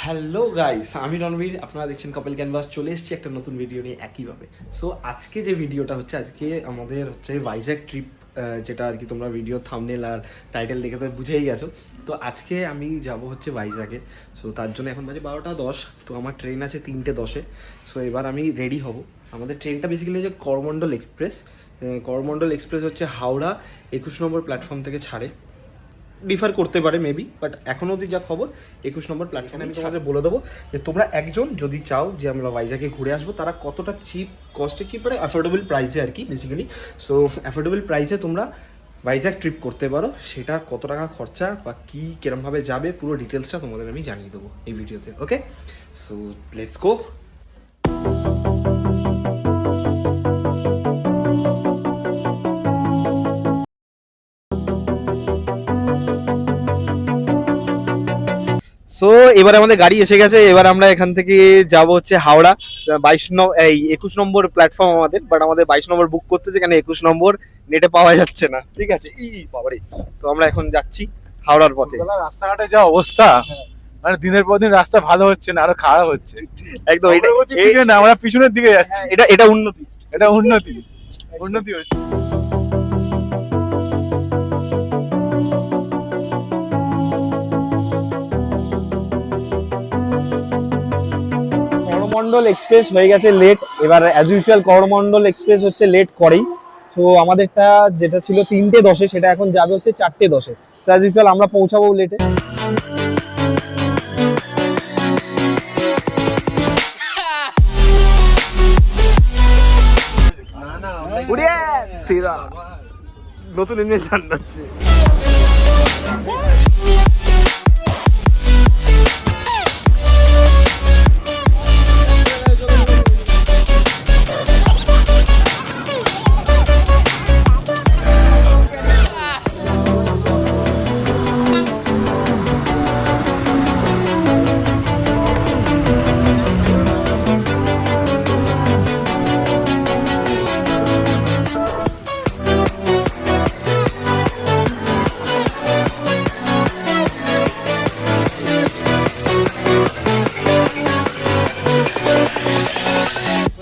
Hello guys, আমি রণবীর। আপনারা দেখছেন কপেল ক্যানভাস। চলে এসেছি একটা নতুন ভিডিও নিয়ে একইভাবে। সো আজকে যে ভিডিওটা হচ্ছে, আজকে আমাদের হচ্ছে ভাইজ্যাক ট্রিপ, যেটা আর কি তোমরা ভিডিও থাম্বনেল আর টাইটেল দেখে তো বুঝেই গেছো। তো আজকে আমি যাব হচ্ছে ভাইজ্যাকে। সো তার জন্য এখন বাজে 12:10। তো আমার ট্রেন আছে 3:10-এ। সো এবার আমি রেডি হব। আমাদের ট্রেনটা বেসিক্যালি হচ্ছে করমণ্ডল এক্সপ্রেস। করমণ্ডল এক্সপ্রেস হচ্ছে হাওড়া 21 নম্বর প্ল্যাটফর্ম থেকে ছাড়ে। ডিফার করতে পারে মেবি, বাট এখনও অবধি যা খবর 21 নম্বর প্ল্যাটফর্মে। আমি তোমাদের বলে দেবো যে তোমরা একজন যদি চাও যে আমরা ভাইজ্যাগে ঘুরে আসবো, তারা কতটা চিপ কস্টে, চিপ মানে অ্যাফোর্ডেবল প্রাইসে আর কি বেসিক্যালি। সো অ্যাফোর্ডেবল প্রাইসে তোমরা ভাইজ্যাগ ট্রিপ করতে পারো। সেটা কত টাকা খরচা বা কী কিরমভাবে যাবে পুরো ডিটেলসটা তোমাদের আমি জানিয়ে দেবো এই ভিডিওতে। ওকে, সো লেটস গো। সো এবার আমাদের গাড়ি এসে গেছে। এবার আমরা এখান থেকে যাব হচ্ছে হাওড়া 21 নম্বর প্ল্যাটফর্ম আমাদের, বাট আমাদের 22 নম্বর বুক করতে, যেখানে 21 নম্বর নেটে পাওয়া যাচ্ছে না। ঠিক আছে, বাবারে। তো আমরা এখন যাচ্ছি হাওড়ার পথে। রাস্তাঘাটে যা অবস্থা, মানে দিনের পর দিন রাস্তা ভালো হচ্ছে না, আরো খারাপ হচ্ছে একদম না, আমরা পিছনের দিকে যাচ্ছি। এটা এটা উন্নতি, এটা উন্নতি উন্নতি হচ্ছে। করমণ্ডল এক্সপ্রেস হয়ে গেছে লেট। এবার অ্যাজ ইউজুয়াল করমণ্ডল এক্সপ্রেস হচ্ছে লেট করেই। সো আমাদেরটা যেটা ছিল 3:10-এ, সেটা এখন যাবে হচ্ছে 4:10-এ। তো অ্যাজ ইউজুয়াল আমরা পৌঁছাবো লেটে। নতুন ইনভেনশন হচ্ছে।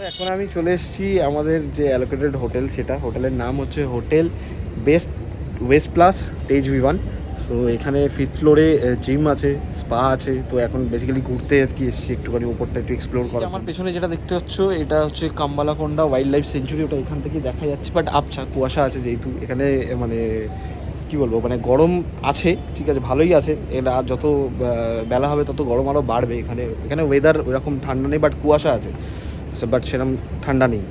এখন আমি চলে এসেছি আমাদের যে অ্যালোকেটেড হোটেল, সেটা হোটেলের নাম হচ্ছে হোটেল ওয়েস্ট প্লাস তেজ ভিভান। সো এখানে 5th ফ্লোরে জিম আছে, স্পা আছে। তো এখন বেসিক্যালি ঘুরতে আর কি এসেছি, একটুখানি উপরটা একটু এক্সপ্লোর করা। আমার পেছনে যেটা দেখতে পাচ্ছ, এটা হচ্ছে কাম্বালাকোন্ডা ওয়াইল্ড লাইফ সেঞ্চুরি। ওটা এখান থেকেই দেখা যাচ্ছে, বাট আবছা কুয়াশা আছে যেহেতু এখানে, মানে কি বলবো, মানে গরম আছে। ঠিক আছে, ভালোই আছে। এটা যত বেলা হবে তত গরম আরও বাড়বে। এখানে ওয়েদার ওরকম ঠান্ডা নেই, বাট কুয়াশা আছে। বাট সেরকম ঠান্ডা নেই।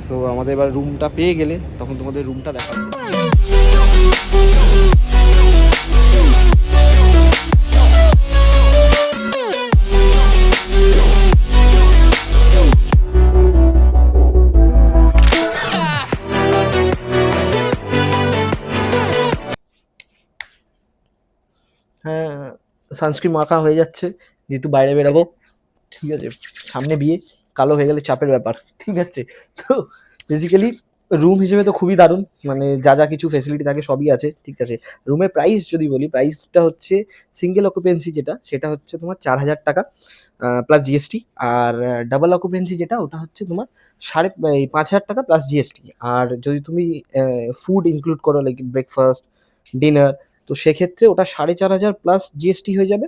সো আমাদের এবার রুমটা পেয়ে গেলে তখন তোমাদের রুমটা দেখাবো। হ্যাঁ, সানস্ক্রিন মাখা হয়ে যাচ্ছে যেহেতু বাইরে বেরাবো। ঠিক আছে, সামনে বিয়ে, কালো হয়ে গেলে চাপের ব্যাপার। ঠিক আছে, তো বেসিক্যালি রুম হিসেবে তো খুবই দারুণ, মানে যা যা কিছু ফেসিলিটি থাকে সবই আছে। ঠিক আছে, রুমের প্রাইস যদি বলি, প্রাইসটা হচ্ছে সিঙ্গেল অকুপেন্সি সেটা হচ্ছে তোমার 4,000 টাকা প্লাস জিএসটি। আর ডাবল অকুপেন্সি যেটা, ওটা হচ্ছে তোমার 5,500 টাকা প্লাস জিএসটি। আর যদি তুমি ফুড ইনক্লুড করো, লাইক ব্রেকফাস্ট, ডিনার, তো সেক্ষেত্রে ওটা 4,500 প্লাস জিএসটি হয়ে যাবে।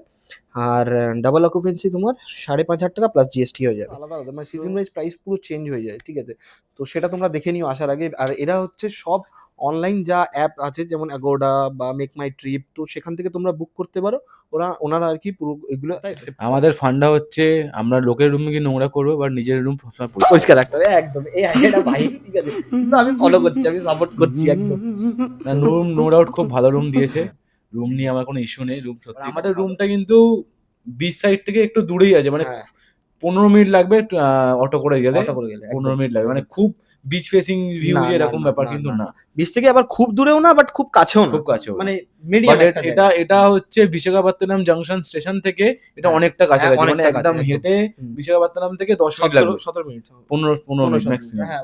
আর ডাবল অকুপেন্সি তোমার 5,500 টাকা প্লাস জিএসটি হয়ে যাবে। আলাদা আলাদা, মানে সিজন ওয়াইজ প্রাইস পুরো চেঞ্জ হয়ে যায়। ঠিক আছে, তো সেটা তোমরা দেখে নিও আসার আগে। আর এরা হচ্ছে সব অনলাইন যা অ্যাপ আছে, যেমন অ্যাগোডা বা মেক মাই ট্রিপ, তো সেখান থেকে তোমরা বুক করতে পারো। ওনারা আর কি পুরো এগুলো আমাদের ফান্ডা হচ্ছে আমরা লোকের রুমে গিয়ে নোংরা করবো, বা নিজের রুম পরিষ্কার রাখতে হবে। একদম এই আইডিয়াটা ভাই, ঠিক আছে, কিন্তু আমি ফলো করছি, আমি সাপোর্ট করছি একদম। রুম নো ডাউট খুব ভালো রুম দিয়েছে। রুম নিয়ে আমার কোনো ইস্যু নেই। রুম সত্যি, আমাদের রুমটা কিন্তু বিচ সাইড থেকে একটু দূরেই আছে, মানে 15 মিনিট লাগবে অটো করে গেলে। 15 মিনিট লাগবে, মানে খুব বিচ ফেসিং ভিউ যে এরকম ব্যাপার কিন্তু না। বিচ থেকে আবার খুব দূরেও না, বাট খুব কাছেও না, খুব কাছেও মানে মিডিয়াম। এটা হচ্ছে বিশাখাপত্তনম জাংশন স্টেশন থেকে এটা অনেকটা কাছাকাছি, মানে একদম হেঁটে বিশাখাপত্তনম থেকে 10 মিনিট লাগবে, 17 মিনিট, 15 মিনিট ম্যাক্সিমাম। হ্যাঁ।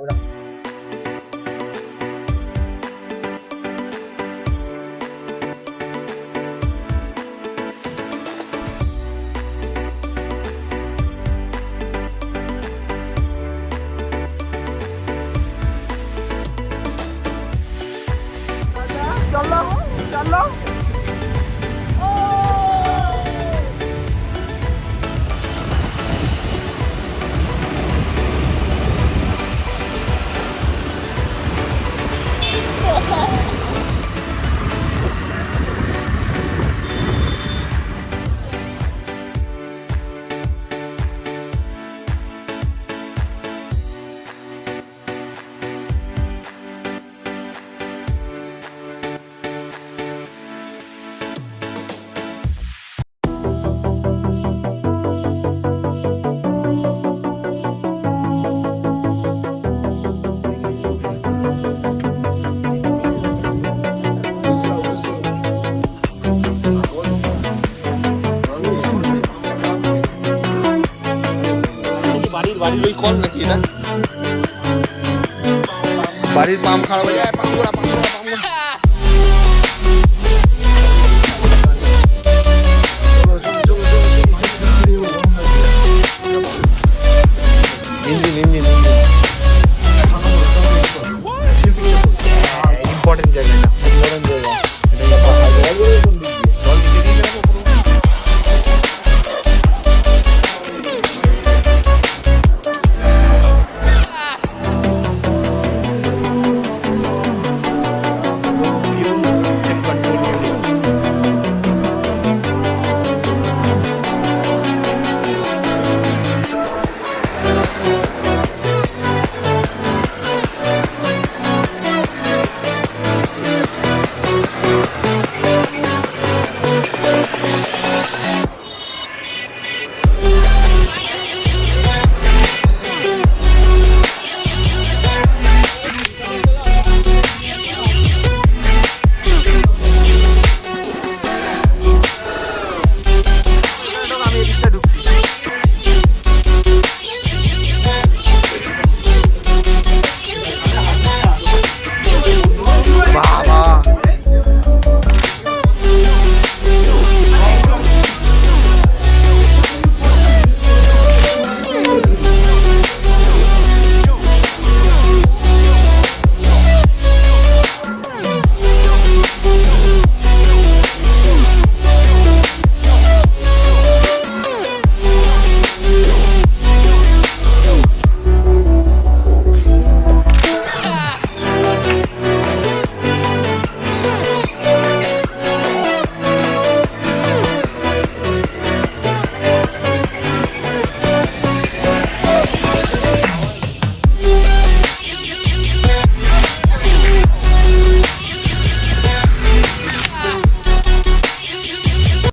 বাড়ির ওই কল নাকি এটা? বাড়ির পাম্প খারাপ হয়ে যায়, পাম্প